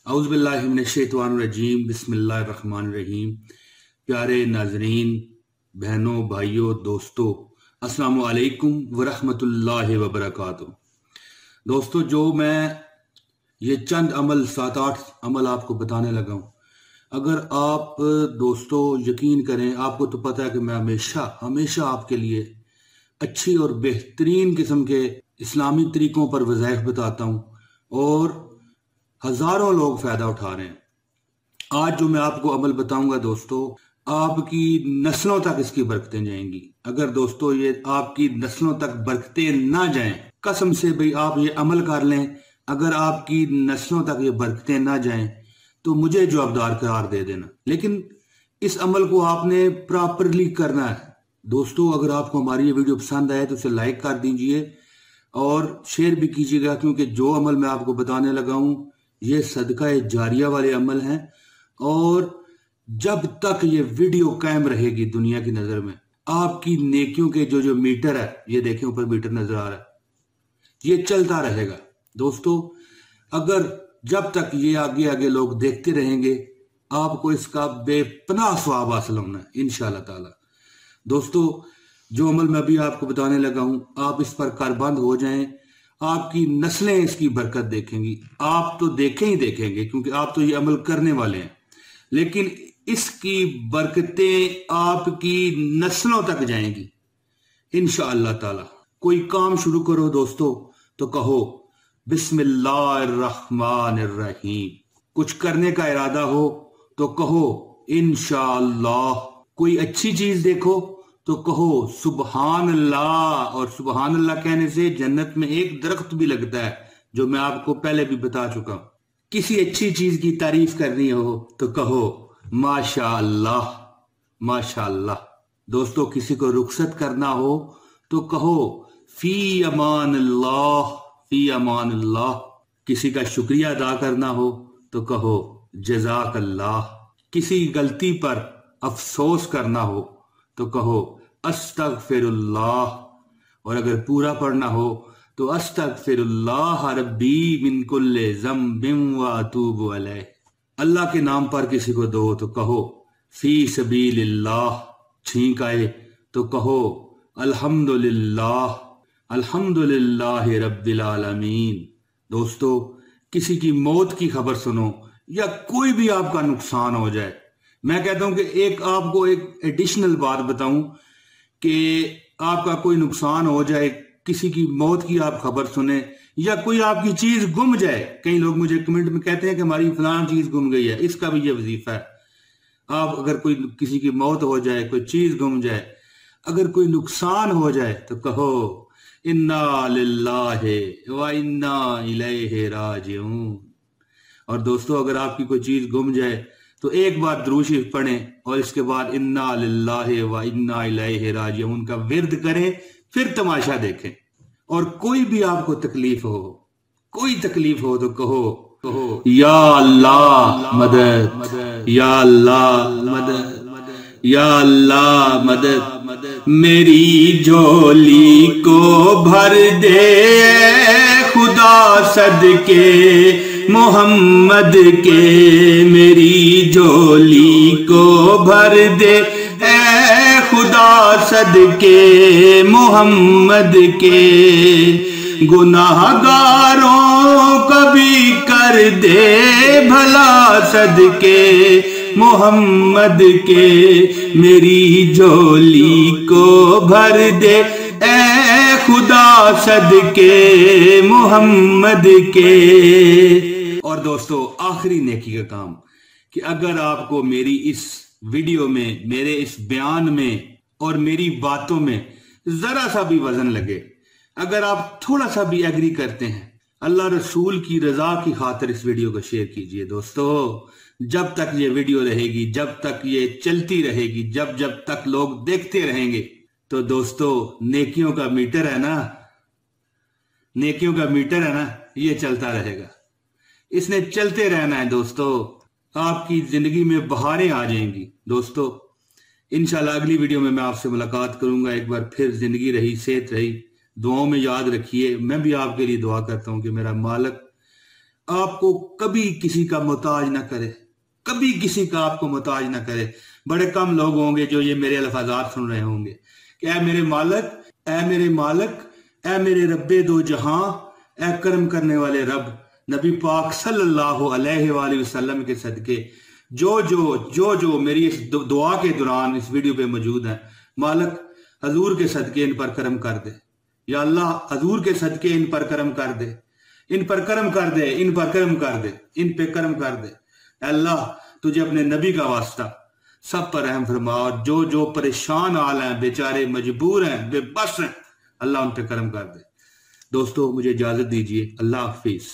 औज़ुबिल्लाहि मिनश्शैतानिर्रजीम बिस्मिल्लाहिर्रहमानिर्रहीम। प्यारे नाजरीन, बहनों, भाइयों, दोस्तों, अस्सलामु अलैकुम वरहमतुल्लाहि वबरकातुहू। दोस्तों, जो मैं ये चंद अमल 7-8 अमल आपको बताने लगा हूँ, अगर आप दोस्तों यकीन करें, आपको तो पता है कि मैं हमेशा हमेशा आपके लिए अच्छी और बेहतरीन किस्म के इस्लामी तरीकों पर वज़ाइफ बताता हूँ और हजारों लोग फायदा उठा रहे हैं। आज जो मैं आपको अमल बताऊंगा दोस्तों, आपकी नस्लों तक इसकी बरकतें जाएंगी। अगर दोस्तों ये आपकी नस्लों तक बरकतें ना जाएं, कसम से भाई आप ये अमल कर लें, अगर आपकी नस्लों तक ये बरकतें ना जाएं तो मुझे जवाबदार करार दे देना। लेकिन इस अमल को आपने प्रॉपरली करना है दोस्तों। अगर आपको हमारी ये वीडियो पसंद आए तो उसे लाइक कर दीजिए और शेयर भी कीजिएगा, क्योंकि जो अमल मैं आपको बताने लगा हूं ये सदका जारिया वाले अमल हैं और जब तक ये वीडियो कायम रहेगी दुनिया की नजर में, आपकी नेकियों के जो मीटर है, ये देखें ऊपर मीटर नजर आ रहा है, ये चलता रहेगा दोस्तों। अगर जब तक ये आगे आगे लोग देखते रहेंगे, आपको इसका बेपनाह सवाब हासिल होना है इंशाअल्लाह ताला। दोस्तों, जो अमल मैं अभी आपको बताने लगा हूं, आप इस पर कारबंद हो जाएं, आपकी नस्लें इसकी बरकत देखेंगी। आप तो देखें ही देखेंगे, क्योंकि आप तो ये अमल करने वाले हैं, लेकिन इसकी बरकतें आपकी नस्लों तक जाएंगी इंशाअल्लाह ताला। कोई काम शुरू करो दोस्तों तो कहो बिस्मिल्लाहिर्रहमानिर्रहीम। कुछ करने का इरादा हो तो कहो इंशाअल्लाह। कोई अच्छी चीज देखो तो कहो सुबहान अल्लाह, और सुबहान अल्लाह कहने से जन्नत में एक दरख्त भी लगता है, जो मैं आपको पहले भी बता चुका हूं। किसी अच्छी चीज की तारीफ करनी हो तो कहो माशा अल्लाह, माशा अल्लाह। दोस्तों, किसी को रुखसत करना हो तो कहो फी अमान अल्लाह, फी अमान अल्लाह। किसी का शुक्रिया अदा करना हो तो कहो जज़ाक अल्लाह। किसी गलती पर अफसोस करना हो तो कहो अस्तगफिरुल्लाह, और अगर पूरा पढ़ना हो तो अस्तगफिरुल्लाह रब्बी मिन कुल्लि ज़म्बिन व अतूबु अलैह। अल्लाह के नाम पर किसी को दो तो कहो फी सबीलिल्लाह। छींक आए तो कहो अल्हम्दुलिल्लाह, अल्हम्दुलिल्लाहि रब्बिल आलमीन। दोस्तों, किसी की मौत की खबर सुनो या कोई भी आपका नुकसान हो जाए, मैं कहता हूं कि एक आपको एक एडिशनल बात बताऊं कि आपका कोई नुकसान हो जाए, किसी की मौत की आप खबर सुने या कोई आपकी चीज गुम जाए। कई लोग मुझे कमेंट में कहते हैं कि हमारी फलां चीज गुम गई है, इसका भी ये वजीफा है। आप अगर कोई किसी की मौत हो जाए, कोई चीज गुम जाए, अगर कोई नुकसान हो जाए तो कहो इन्ना लिल्लाहि व इन्ना इलैहि राजिऊन। और दोस्तों, अगर आपकी कोई चीज गुम जाए तो एक बार दुरूद शरीफ पढ़ें और इसके बाद इन्ना लिल्लाहि व इन्ना इलैहि राजिऊन का विर्द करें, फिर तमाशा देखें। और कोई भी आपको तकलीफ हो, कोई तकलीफ हो तो कहो या अल्लाह मदद, या अल्लाह मदद, या अल्लाह मदद। मेरी झोली को भर दे खुदा सदके मोहम्मद के, मेरी झोली को भर दे ऐ खुदा सदके मोहम्मद के। गुनाहगारों को भी कर दे भला सदके मोहम्मद के, मेरी झोली को भर दे ऐ खुदा सदके मोहम्मद के। और दोस्तों, आखिरी नेकी का काम कि अगर आपको मेरी इस वीडियो में, मेरे इस बयान में और मेरी बातों में जरा सा भी वजन लगे, अगर आप थोड़ा सा भी एग्री करते हैं, अल्लाह रसूल की रजा की खातिर इस वीडियो को शेयर कीजिए। दोस्तों, जब तक ये वीडियो रहेगी, जब तक ये चलती रहेगी, जब जब तक लोग देखते रहेंगे, तो दोस्तों नेकियों का मीटर है ना, नेकियों का मीटर है ना, ये चलता रहेगा। इसने चलते रहना है दोस्तों, आपकी जिंदगी में बहारें आ जाएंगी। दोस्तों, इंशाल्लाह अगली वीडियो में मैं आपसे मुलाकात करूंगा। एक बार फिर जिंदगी रही, सेहत रही, दुआओं में याद रखिए। मैं भी आपके लिए दुआ करता हूं कि मेरा मालिक آپ کو کبھی کسی کا محتاج نہ کرے، کبھی کسی کا آپ کو محتاج نہ کرے۔ بڑے کم لوگ ہوں گے جو یہ میرے الفاظات سن رہے ہوں گے کہ اے میرے مالک، اے میرے مالک، اے میرے رب دو جہاں، اے کرم کرنے والے رب، نبی پاک صلی اللہ علیہ وآلہ وسلم کے صدقے جو میری اس دعا کے دوران اس ویڈیو پہ موجود ہیں، مالک حضور کے صدقے ان پر کرم کر دے، یا اللہ حضور کے صدقے ان پر کرم کر دے، ان پر کرم کر دے، ان پر کرم کر دے، ان پہ کرم کر دے۔ اے اللہ تجھے اپنے نبی کا واسطہ سب پر رحم فرما، اور جو پریشان حال ہیں، بیچارے مجبور ہیں، بے بس ہیں، اللہ ان پہ کرم کر دے۔ دوستو مجھے اجازت دیجیے، اللہ حافظ۔